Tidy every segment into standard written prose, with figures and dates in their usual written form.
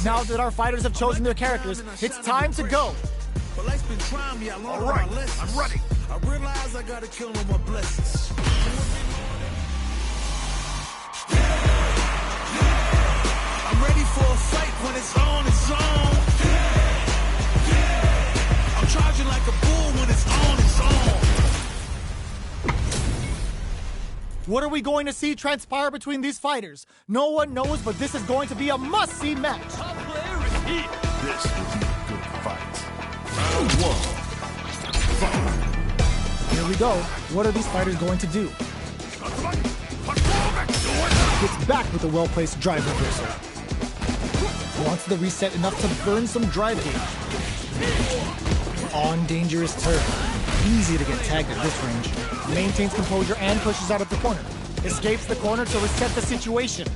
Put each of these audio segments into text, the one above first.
Now that our fighters have chosen their characters, it's time to go. But life's been trying me. I learned All right, my lessons. I'm ready. I realize I gotta kill all my blessings. I'm ready for a fight when it's on, it's on. I'm charging like a bull when it's on, it's on. What are we going to see transpire between these fighters? No one knows, but this is going to be a must-see match. Top player is here. This will be a good fight. Round one. Fight. Here we go. What are these fighters going to do? Gets back with a well-placed drive reversal. Wants the reset enough to burn some drive gauge. On dangerous turn. Easy to get tagged at this range. Maintains composure and pushes out of the corner. Escapes the corner to reset the situation.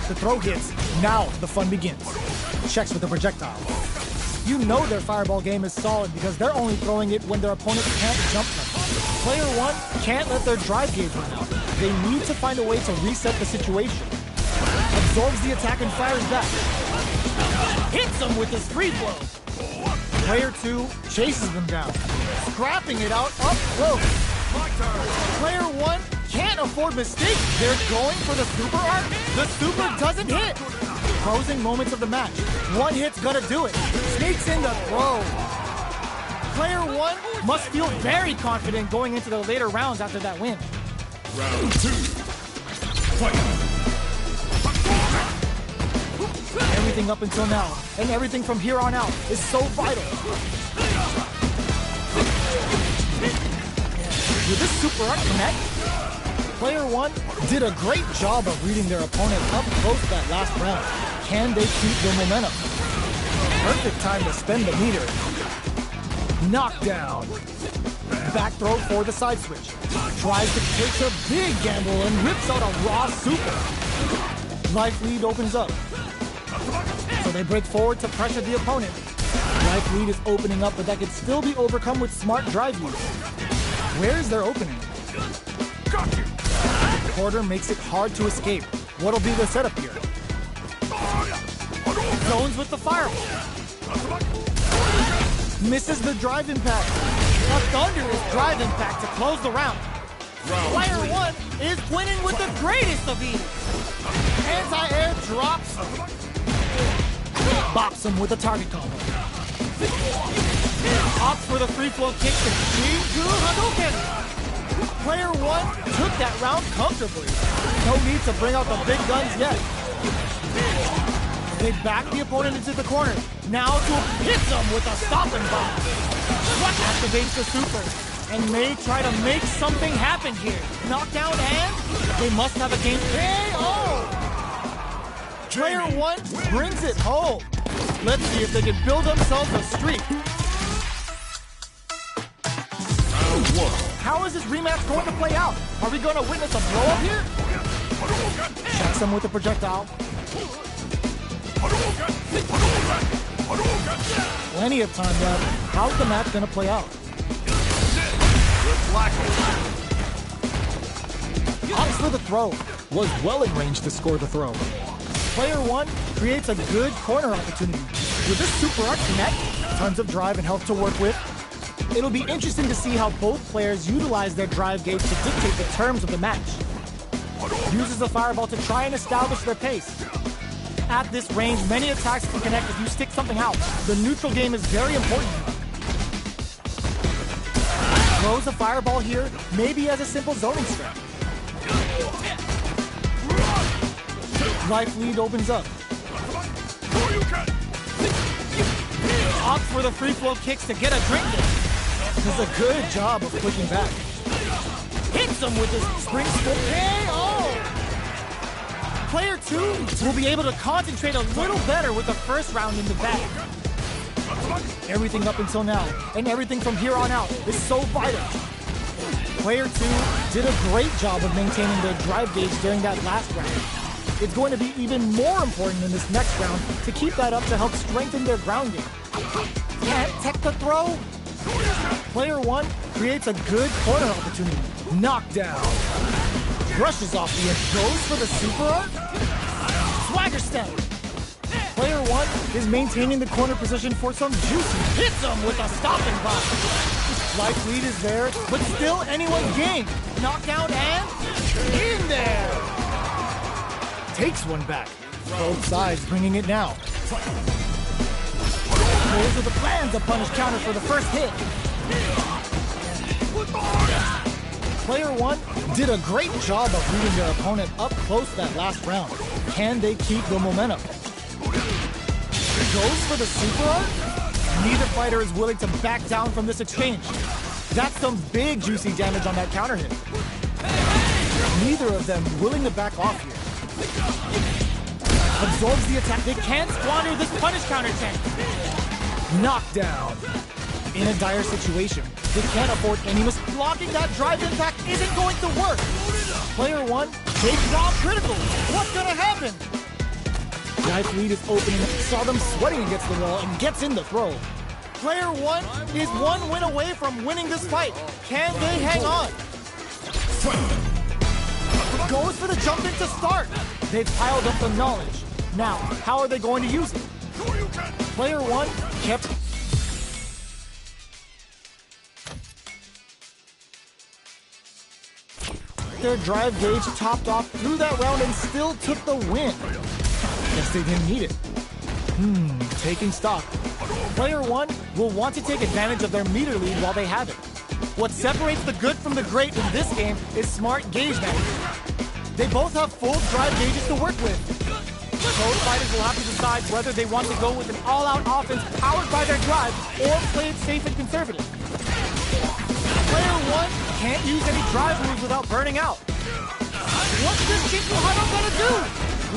The throw hits. Now the fun begins. Checks with the projectile. You know their fireball game is solid because they're only throwing it when their opponent can't jump them. Player one can't let their drive gauge run out. They need to find a way to reset the situation. Absorbs the attack and fires back. Hits them with his free flow. Player two chases them down. Scrapping it out up close. Player one can't afford mistakes. They're going for the super arc. The super doesn't hit. Closing moments of the match. One hit's gonna do it. Sneaks in the throw. Player one must feel very confident going into the later rounds after that win. Round two. Fight. Everything up until now, and everything from here on out, is so vital. Will this super arc connect? Player one did a great job of reading their opponent up close that last round. Can they keep their momentum? Perfect time to spend the meter. Knockdown. Back throw for the side switch. Tries to take a big gamble and whips out a raw super. Life lead opens up. So they break forward to pressure the opponent. Life lead is opening up, but that could still be overcome with smart drive use. Where's their opening? Got you. The quarter makes it hard to escape. What'll be the setup here? Zones with the fireball. Misses the drive impact. A thunderous drive impact to close the round. Player one is winning with the greatest of ease. Anti-air drops. Bops him with a target combo. Opts for the free flow kick to Jingu Hadouken. Player one took that round comfortably. No need to bring out the big guns yet. They back the opponent into the corner. Now to hit them with a stopping bomb. Activates the super and may try to make something happen here. Knockdown and they must have a game KO. Player one brings it home. Let's see if they can build themselves a streak. Round one. How is this rematch going to play out? Are we going to witness a blow up here? Checks him with a projectile. Plenty of time left. How's the match going to play out? Opts for the throw. Was well in range to score the throw. Player one creates a good corner opportunity. Will this super arc connect? Tons of drive and health to work with. It'll be interesting to see how both players utilize their drive gauge to dictate the terms of the match. Uses the fireball to try and establish their pace. At this range, many attacks can connect if you stick something out. The neutral game is very important. Throws a fireball here, maybe as a simple zoning strat. Life lead opens up. Opts for the free flow kicks to get a drink in. Does a good job of pushing back. Hits him with his spring split KO! Player two will be able to concentrate a little better with the first round in the bag. Everything up until now, and everything from here on out, is so vital. Player two did a great job of maintaining their drive gauge during that last round. It's going to be even more important in this next round to keep that up to help strengthen their ground game. Can't tech the throw? Player one creates a good corner opportunity. Knockdown. Brushes off the edge, goes for the super arc. Swagger step. one is maintaining the corner position for some juicy. Hits him with a stopping block. Life lead is there, but still anyone's game. Knockdown and in there. Takes one back. Both sides bringing it now. Those are the plans. A punish counter for the first hit. Player one did a great job of reading their opponent up close that last round. Can they keep the momentum? Goes for the super art? Neither fighter is willing to back down from this exchange. That's some big juicy damage on that counter hit. Neither of them willing to back off here. Absorbs the attack. They can't squander this punish counter chance. Knockdown. In a dire situation, they can't afford any miss. Blocking that drive impact isn't going to work. Player one takes off critical. What's gonna happen? Life lead is opening. Saw them sweating against the wall and gets in the throw. Player one is one win away from winning this fight. Can they hang on? Goes for the jump in to start. They've piled up the knowledge. Now, how are they going to use it? Player one kept... Their drive gauge topped off through that round and still took the win. Guess they didn't need it. Taking stock. Player one will want to take advantage of their meter lead while they have it. What separates the good from the great in this game is smart gauge management. They both have full drive gauges to work with. Both fighters will have to decide whether they want to go with an all-out offense powered by their drive or play it safe and conservative. Player one can't use any drive moves without burning out. What's this Chico-Hano gonna do?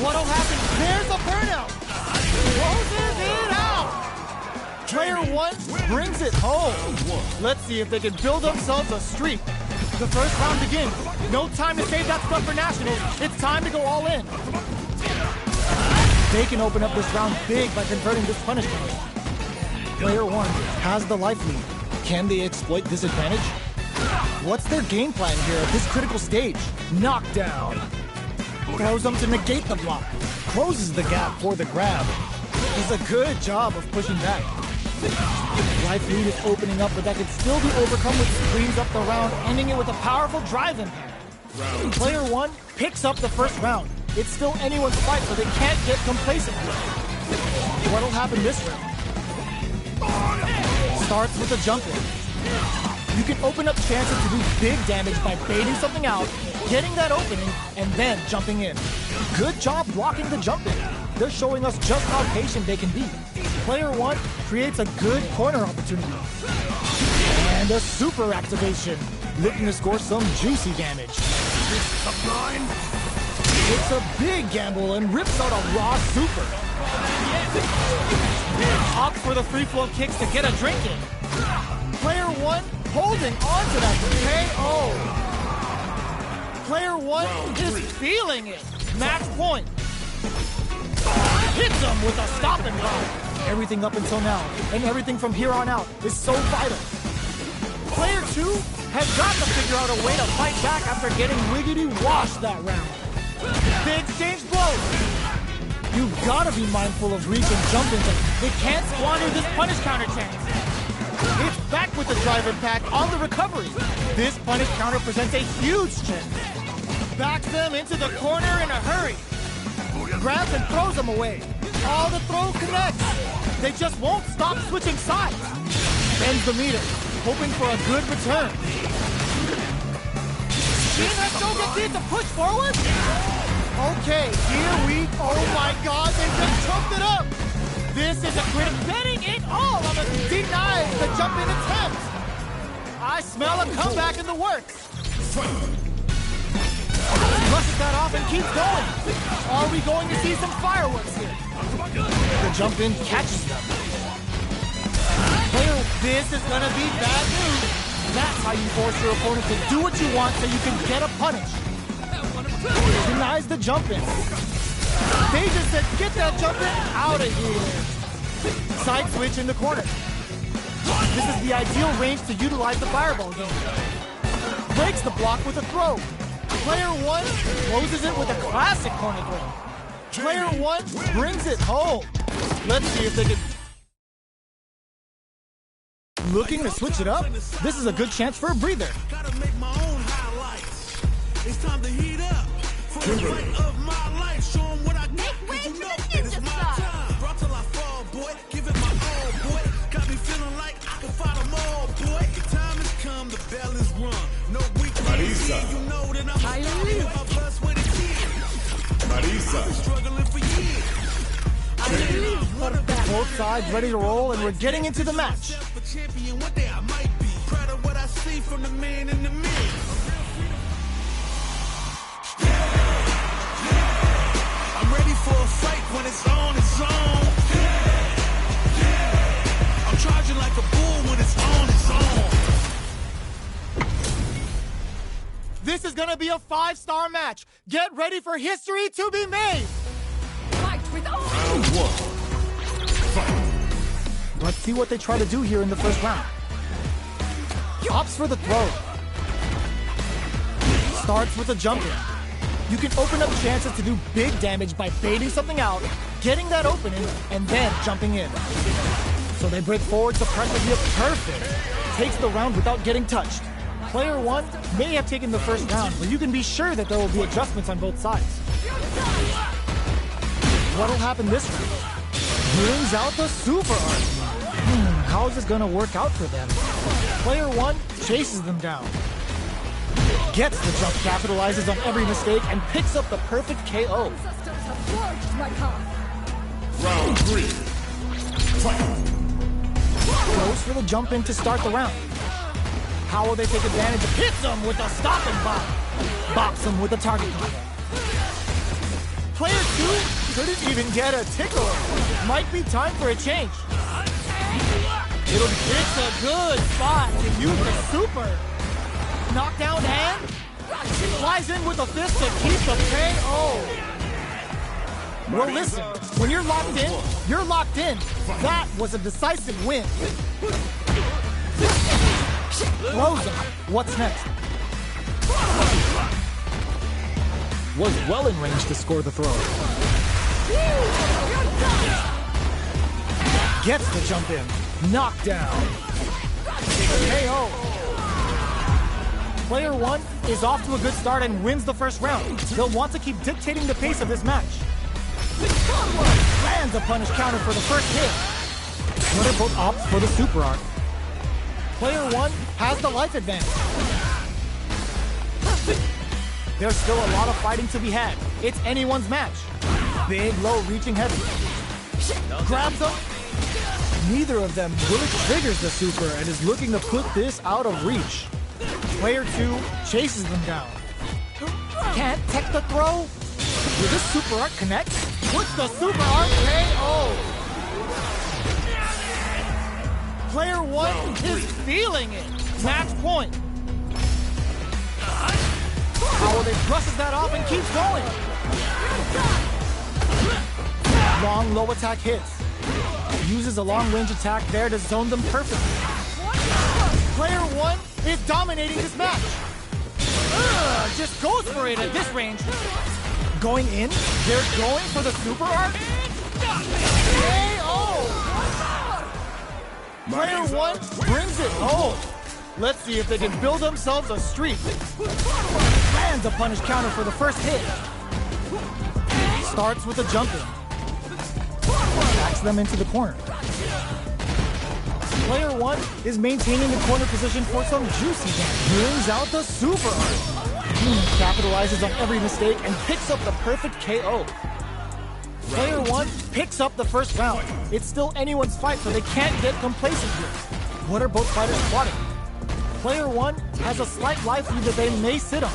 What'll happen? There's a burnout. Closes it out. Player one brings it home. Let's see if they can build themselves a streak. The first round begins. No time to save that stuff for nationals. It's time to go all in. They can open up this round big by converting this punishment. Player one has the life lead. Can they exploit this advantage? What's their game plan here at this critical stage? Knockdown. Throws them to negate the block. Closes the gap for the grab. Does a good job of pushing back. Life lead is opening up, but that can still be overcome with screens up the round, ending it with a powerful drive impact. Player one picks up the first round. It's still anyone's fight, so they can't get complacent. What'll happen this round? Starts with a jump in. You can open up chances to do big damage by baiting something out, getting that opening, and then jumping in. Good job blocking the jump in. They're showing us just how patient they can be. Player one creates a good corner opportunity. And a super activation, looking to score some juicy damage. It's a big gamble and rips out a raw super. Opts for the free flow kicks to get a drink in. Player one holding on to that KO. Player one is feeling it. Match point. Hits him with a stopping block. Everything up until now, and everything from here on out, is so vital. Player two has got to figure out a way to fight back after getting wiggity washed that round. They exchange blows. You've got to be mindful of reach and jump ins. They can't squander this punish counter chance. It's back with the drive impact on the recovery. This punish counter presents a huge chance. Backs them into the corner in a hurry. Grabs and throws them away. All the throw connects. They just won't stop switching sides. Bends the meter, hoping for a good return. Shin gets in to push forward? Okay, here we... Oh my god, they just choked it up! This is a critical... Betting it all on a denied the jump-in attempt! I smell a comeback in the works! Brushes that off and keeps going! Are we going to see some fireworks here? The jump-in catches them. Player, this is gonna be bad news! That's how you force your opponent to do what you want so you can get a punish. Denies the jump-in. They just said, get that jump-in out of here. Side switch in the corner. This is the ideal range to utilize the fireball game. Breaks the block with a throw. Player one closes it with a classic corner throw. Player one brings it home. Let's see if they can... Looking to switch it up? This is a good chance for a breather. Gotta make my own highlights. It's time to heat up. For the fight of my life. Show 'em what I got. Make way 'Cause you for know the it's ninja my star. time. Brought till I fall, boy. Give it my all, boy. Got me feeling like I can fight 'em all, boy. The time has come, the bell is rung. No weakness Marisa. here. You know that I'm a my blood, sweat, and tears. Marisa. Struggling for years. Both sides ready to roll, and we're getting into the match. For champion, one day I might be proud of what I see from the man in the mirror. I'm ready for a fight when it's on its own. I'm charging like a bull when it's on its own. This is gonna be a 5-star match. Get ready for history to be made. Fight with all. Round one. Fight. Let's see what they try to do here in the first round. Opts for the throw. Starts with a jump in. You can open up chances to do big damage by baiting something out, getting that opening, and then jumping in. So they break forward to pressure via perfect. Takes the round without getting touched. Player one may have taken the first round, but you can be sure that there will be adjustments on both sides. What'll happen this round? Brings out the super art. How is this gonna work out for them? Player one chases them down. Gets the jump, capitalizes on every mistake, and picks up the perfect KO. Ancestors have forged my path. Round three. Fight. Goes for the jump in to start the round. How will they take advantage? Hits him with a stopping bop. Bops him with a target combo. Player two couldn't even get a tickle. Might be time for a change. It's a good spot to use the super. Knockdown and flies in with a fist to keep the KO. Well, listen, when you're locked in, you're locked in. That was a decisive win. Throws him. What's next? Was well in range to score the throw. Gets the jump in. Knockdown. KO. Player one is off to a good start and wins the first round. They'll want to keep dictating the pace of this match. Lands a punish counter for the first hit. Winner both opts for the super art. Player one has the life advantage. There's still a lot of fighting to be had. It's anyone's match. Big, low, reaching heavy. Grabs him. Neither of them really triggers the super and is looking to put this out of reach. Player two chases them down. Can't tech the throw. Will this super art connect? Puts the super art KO. Player one is feeling it. Match point. How they brushes that off and keeps going. Long low attack hits. Uses a long range attack there to zone them perfectly. Player one is dominating this match. Just goes for it at this range. Going in, they're going for the super art. KO! Player one brings it home. Let's see if they can build themselves a streak. Lands a punish counter for the first hit. Starts with a jump in. Backs them into the corner. Player one is maintaining the corner position for some juicy damage. Brings out the super art. Capitalizes on every mistake and picks up the perfect KO. Player one picks up the first round. It's still anyone's fight, so they can't get complacent here. What are both fighters plotting? Player one has a slight life lead that they may sit on.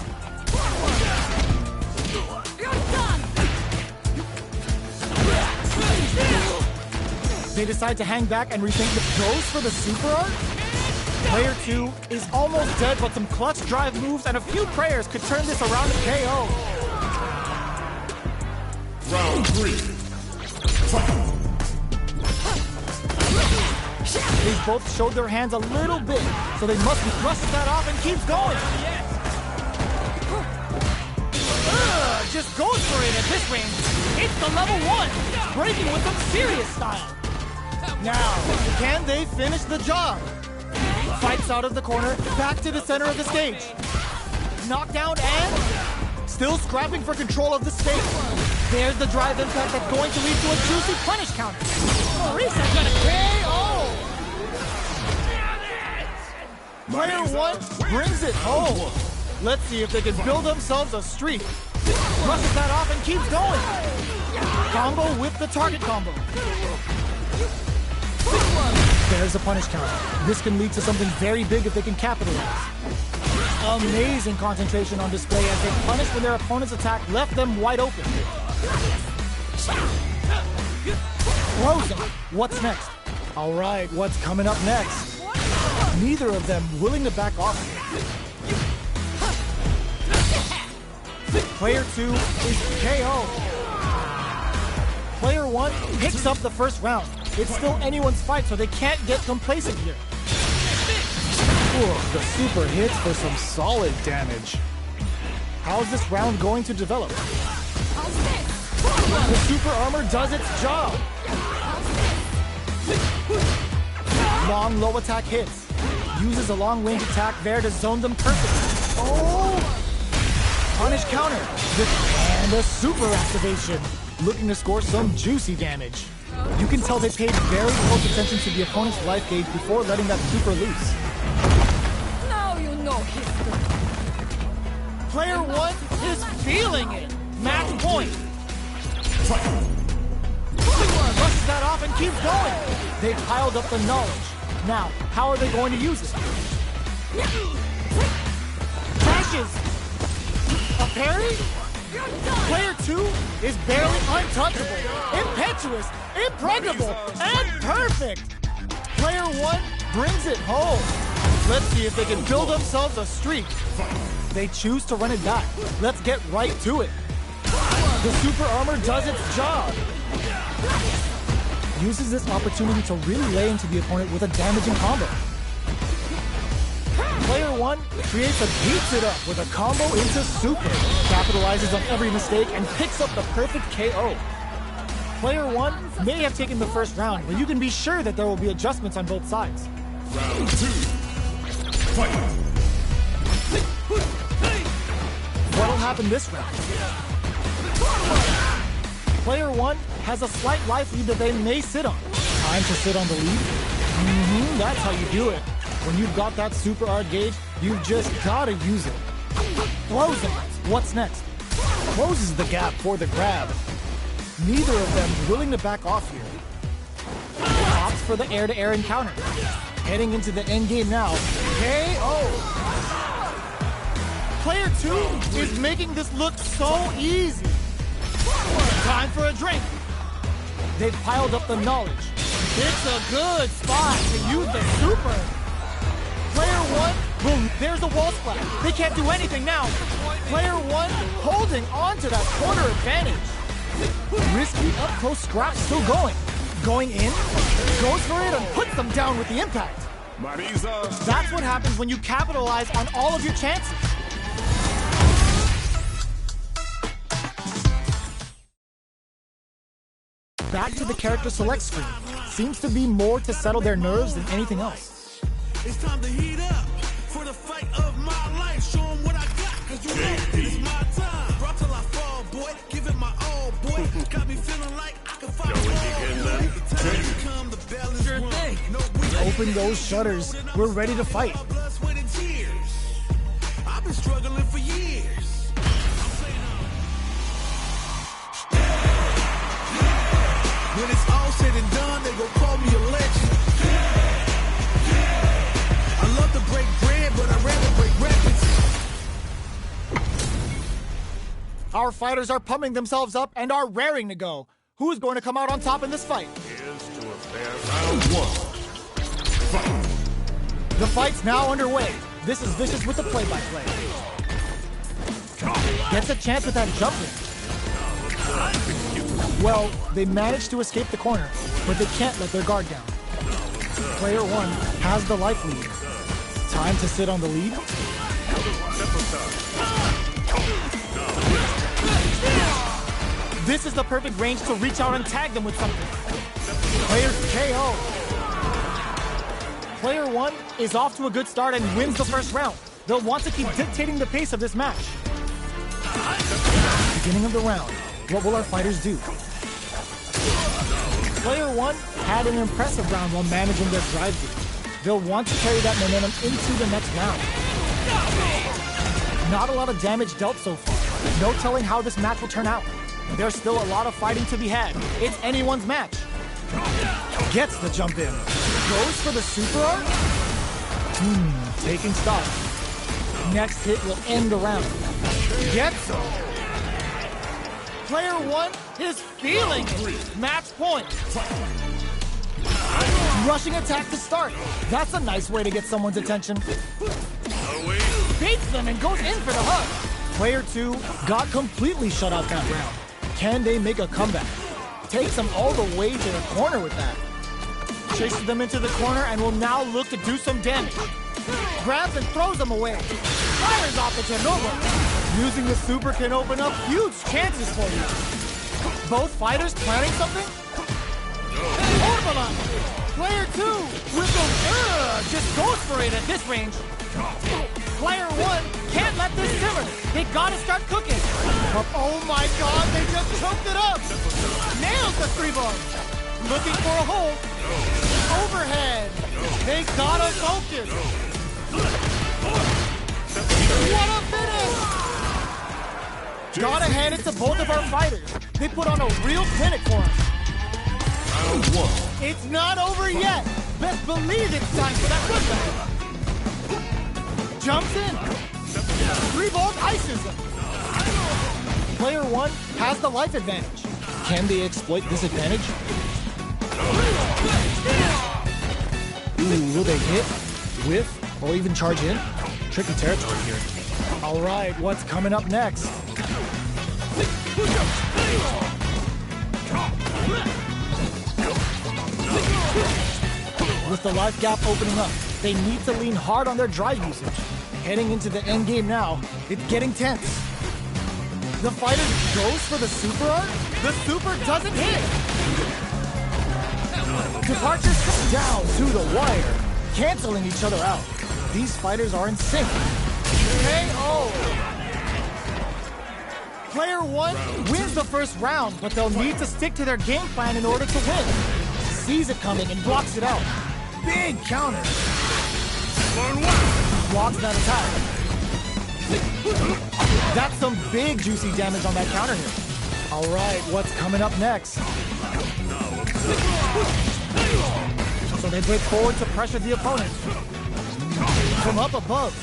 They decide to hang back and rethink the goes for the super art. Player two is almost dead, but some clutch drive moves and a few prayers could turn this around to KO. Round three. Fight. They've both showed their hands a little bit, so they must be brushes that off and keeps going. just goes for it at this range. It's the level 1, breaking with some serious style. Now, can they finish the job? Fights out of the corner, back to the center of the stage. Knockdown and still scrapping for control of the stage. There's the drive impact that's going to lead to a juicy punish counter. Maurice's gonna KO! Player 1 brings it home. Let's see if they can build themselves a streak. Brushes that off and keeps going. Combo with the target combo. There's a punish counter. This can lead to something very big if they can capitalize. Amazing concentration on display as they punish when their opponent's attack left them wide open. Frozen. What's next? All right, what's coming up next? Neither of them willing to back off. Player 2 is KO. Player 1 picks up the first round. It's still anyone's fight, so they can't get complacent here. Ooh, the super hits for some solid damage. How's this round going to develop? The super armor does its job. Long low attack hits. Uses a long range attack there to zone them perfectly. Oh! Punish counter. And a super activation. Looking to score some juicy damage. You can tell they paid very close attention to the opponent's life gauge before letting that super loose. Now you know history. Player 1 is feeling it. Match point. Brushes that off and keeps going. They piled up the knowledge. Now, how are they going to use it? Dashes. A parry? Player 2 is barely untouchable, impetuous, impregnable, and perfect. Player 1 brings it home. Let's see if they can build themselves a streak. They choose to run it back. Let's get right to it. The super armor does its job. Uses this opportunity to really lay into the opponent with a damaging combo. Player 1 creates a beats it up with a combo into super. Capitalizes on every mistake and picks up the perfect KO. Player 1 may have taken the first round, but you can be sure that there will be adjustments on both sides. Round 2. Fight. What'll happen this round? Player 1 has a slight life lead that they may sit on. Time to sit on the lead? That's how you do it. When you've got that super art gauge, you've just gotta use it. Frozen. What's next? Closes the gap for the grab. Neither of them willing to back off here. Opts for the air-to-air encounter. Heading into the end game now. KO. Player 2 is making this look so easy. Time for a drink. They've piled up the knowledge. It's a good spot to use the super. Player 1, boom, there's the wall splat. They can't do anything now. Player 1 holding on to that corner advantage. Risky up-close scrap still going. Going in, goes for it and puts them down with the impact. Marisa. That's what happens when you capitalize on all of your chances. Back to the character select screen. Seems to be more to settle their nerves than anything else. It's time to heat up for the fight of my life. Show 'em what I got, cause you know it's my time. Brought till I fall, boy. Give it my all, boy. Got me feeling like I can fight all, boy. The time has come, the bell is rung. No, we Open those shutters. We're ready to fight. blood, sweat, and tears. I've been struggling for years. When it's all said and done, they gon' call me a legend. I love to break bread, but I'd rather break records. Our fighters are pumping themselves up and are raring to go. Who is going to come out on top in this fight? Here's to a fair round 1. Fight. The fight's now underway. This is Vicious with the play-by-play. Gets a chance with that jump in. Well, they managed to escape the corner, but they can't let their guard down. Player 1 has the life lead. Time to sit on the lead. This is the perfect range to reach out and tag them with something. Player KO. Player 1 is off to a good start and wins the first round. They'll want to keep dictating the pace of this match. Beginning of the round. What will our fighters do? Player 1 had an impressive round while managing their drive through. They'll want to carry that momentum into the next round. Not a lot of damage dealt so far. No telling how this match will turn out. There's still a lot of fighting to be had. It's anyone's match. Gets the jump in. Goes for the super art? Taking stock. Next hit will end the round. Gets him. Player 1 is feeling it. Match point. Rushing attack to start. That's a nice way to get someone's attention. Beats them and goes in for the hug. Player 2 got completely shut out that round. Can they make a comeback? Takes them all the way to the corner with that. Chases them into the corner and will now look to do some damage. Grabs and throws them away. Fires off the Ternova. Using the super can open up huge chances for you. Both fighters planning something? Orbalan! Player 2 with the just goes for it at this range. Player 1 can't let this simmer. They gotta start cooking. But oh my god, they just choked it up. Nails the 3-bar. Looking for a hole. Overhead. They gotta focus. What a finish! Gotta hand it to both of our fighters. They put on a real clinic for us. It's not over yet. Best believe it's time for that putback. Jumps in. 3-volt ices him. Player 1 has the life advantage. Can they exploit this advantage? Will they hit, whiff, or even charge in? Tricky territory here. All right, what's coming up next? With the life gap opening up, they need to lean hard on their drive usage. Heading into the end game now, it's getting tense. The fighter goes for the super art. The super doesn't hit. Departures come down to the wire, canceling each other out. These fighters are in sync. KO! Player 1 wins the first round, but they'll need to stick to their game plan in order to win. Sees it coming and blocks it out. Big counter. Blocks that attack. That's some big juicy damage on that counter here. All right, what's coming up next? So they break forward to pressure the opponent. From up above.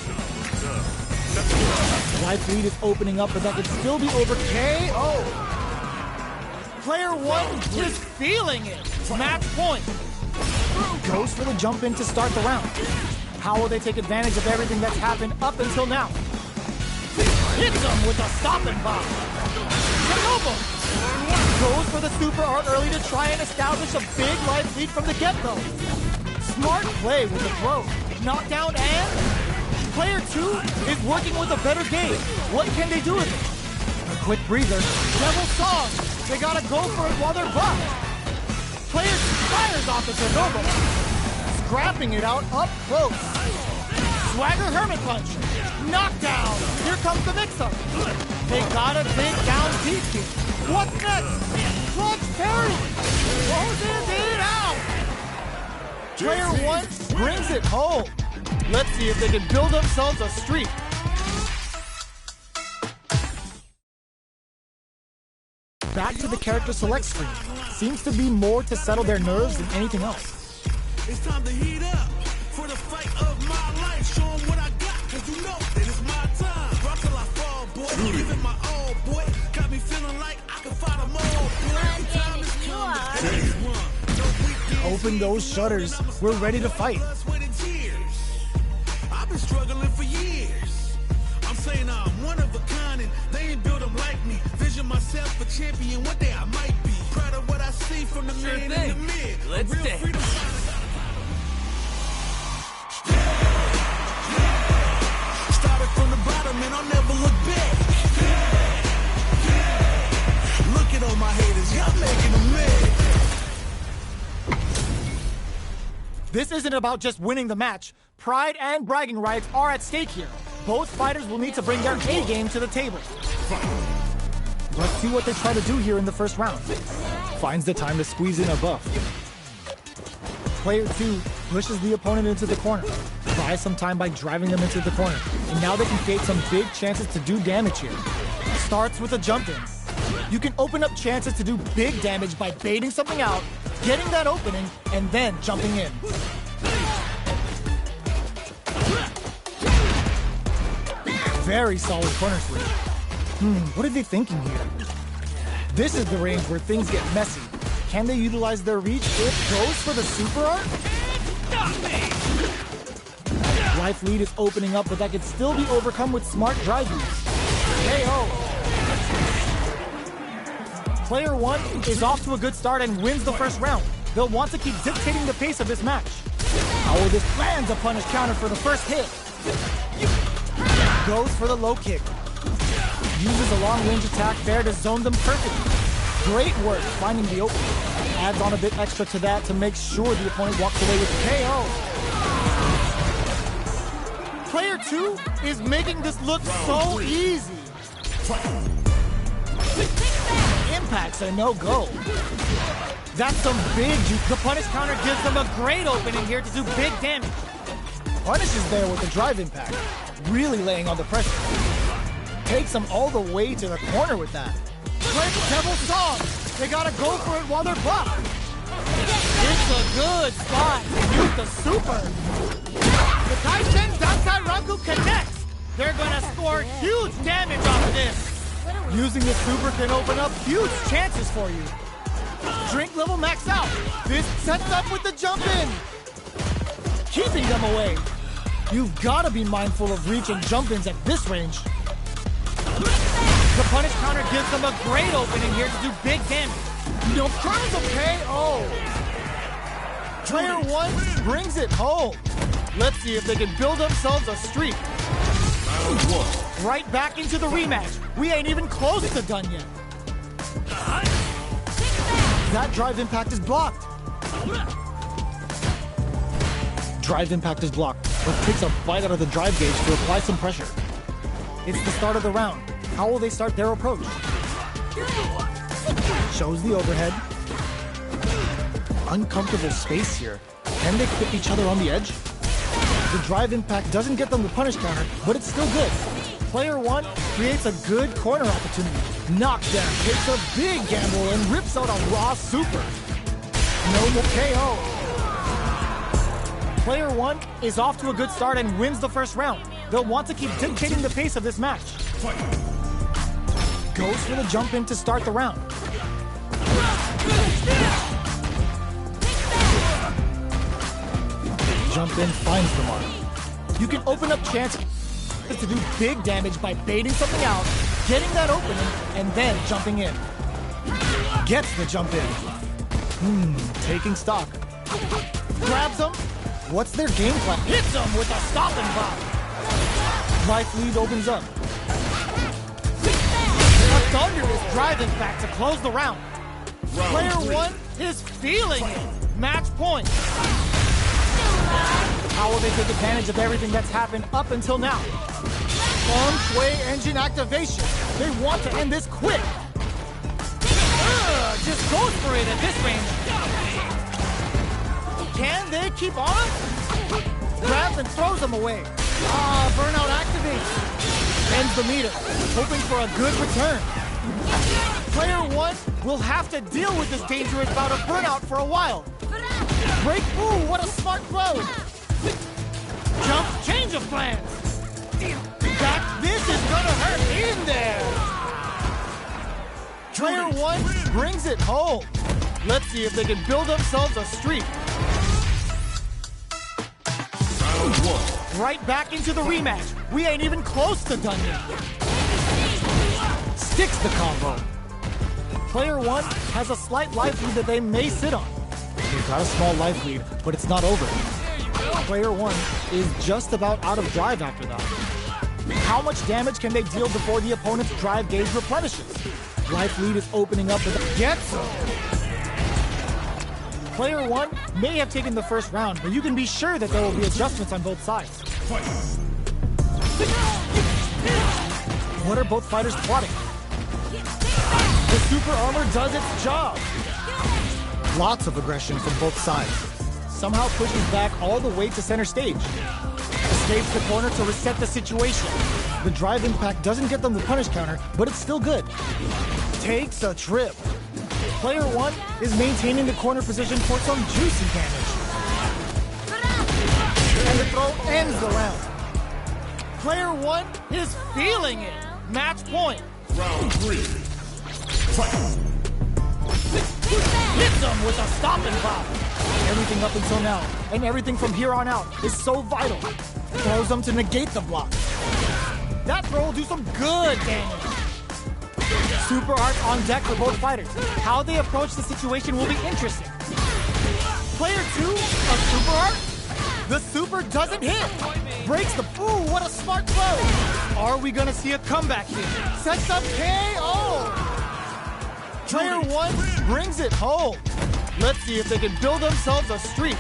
Life lead is opening up, but that could still be over KO. Player 1 is feeling it. Match point. Goes for the jump in to start the round. How will they take advantage of everything that's happened up until now? Hits them with a stopping bomb. Ternova goes for the super art early to try and establish a big life lead from the get-go. Smart play with the throw. Knockdown and player 2 is working with a better game. What can they do with it? A quick breather. Devil Song. They gotta go for it while they're blocked. Player fires off the Ternova. Scrapping it out up close. Swagger Hermit Punch. Knockdown. Here comes the mix-up. They gotta dig down deep here. What's next? Clutch parry. Closes it out. Player 1 brings it home. Let's see if they can build themselves a streak. Back to the character select screen. Seems to be more to settle their nerves than anything else. It's time to heat up for the fight of my life. Show 'em what I got, cause you know that it's my time. Drop till I fall, boy. Give it my all, boy. Got me feeling like I can fight them all, boy. The time is come. Open those shutters. We're ready to fight. I've been struggling for years. I'm saying I'm one of a kind and they ain't built them like me. Vision myself a champion, one day I might be. Proud of what I see from the man in the mid. Let's dance. Started from the bottom and I'll never look back. This isn't about just winning the match. Pride and bragging rights are at stake here. Both fighters will need to bring their A game to the table. Let's see what they try to do here in the first round. Finds the time to squeeze in a buff. Player 2 pushes the opponent into the corner. Buys some time by driving them into the corner. And now they can create some big chances to do damage here. Starts with a jump in. You can open up chances to do big damage by baiting something out, getting that opening, and then jumping in. Very solid corner switch. What are they thinking here? This is the range where things get messy. Can they utilize their reach? It goes for the super art? Life lead is opening up, but that could still be overcome with smart drive use. KO. Player 1 is off to a good start and wins the first round. They'll want to keep dictating the pace of this match. How will this lands a punish counter for the first hit? Goes for the low kick. Uses a long-range attack there to zone them perfectly. Great work finding the opening. Adds on a bit extra to that to make sure the opponent walks away with KO. Player 2 is making this look so easy. Impacts are no-go. That's some big juice. The punish counter gives them a great opening here to do big damage. Punish is there with the drive impact, really laying on the pressure. Takes them all the way to the corner with that. Quick Devil Song! They gotta go for it while they're blocked. It's a good spot to use the super. The Taisen Az31rygh connects. They're gonna score huge damage off of this. Using the super can open up huge chances for you. Drink level max out. This sets up with the jump in. Keeping them away. You've gotta be mindful of reach and jump ins at this range. The punish counter gives them a great opening here to do big damage. No problem, KO. Player 1 brings it home. Let's see if they can build themselves a streak. Right back into the rematch. We ain't even close to done yet. That drive impact is blocked. Drive impact is blocked, but takes a bite out of the drive gauge to apply some pressure. It's the start of the round. How will they start their approach? Shows the overhead. Uncomfortable space here. Can they clip each other on the edge? The drive impact doesn't get them the punish counter, but it's still good. Player 1 creates a good corner opportunity. Knockdown takes a big gamble and rips out a raw super. No more KO. Player 1 is off to a good start and wins the first round. They'll want to keep dictating the pace of this match. Goes for the jump in to start the round. Jump in finds the mark. You can open up chances to do big damage by baiting something out, getting that opening, and then jumping in. Gets the jump in. Taking stock. Grabs them. What's their game plan? Hits them with a stop and pop. Life lead opens up. A thunderous drive impact to close the round. Player 1 is feeling it. Match point. How will they take advantage of everything that's happened up until now? Feng Shui engine activation. They want to end this quick. Just goes for it at this range. Can they keep on? Grabs and throws them away. Burnout activates. Ends the meter, hoping for a good return. Player 1 will have to deal with this dangerous bout of burnout for a while. Break, ooh, what a smart throw. Jump, change of plans. This is gonna hurt in there. Player 1 brings it home. Let's see if they can build themselves a streak. Right back into the rematch. We ain't even close to done yet. Sticks the combo. Player 1 has a slight life lead that they may sit on. They've got a small life lead, but it's not over. Player 1 is just about out of drive after that. How much damage can they deal before the opponent's drive gauge replenishes? Life lead is opening up with a gets him. Player 1 may have taken the first round, but you can be sure that there will be adjustments on both sides. What are both fighters plotting? The super armor does its job. Lots of aggression from both sides. Somehow pushes back all the way to center stage. Escapes the corner to reset the situation. The drive impact doesn't get them the punish counter, but it's still good. Takes a trip. Player 1 is maintaining the corner position for some juicy damage. And the throw ends the round. Player 1 is feeling it. Match point. Round 3. Fight. Hits him with a stomping pop. Everything up until now, and everything from here on out, is so vital. Throws them to negate the block. That throw will do some good damage. Super art on deck for both fighters. How they approach the situation will be interesting. Player 2 of super art. The super doesn't hit. Breaks the... Ooh, what a smart throw. Are we going to see a comeback here? Sets up KO. Player 1 brings it home. Let's see if they can build themselves a streak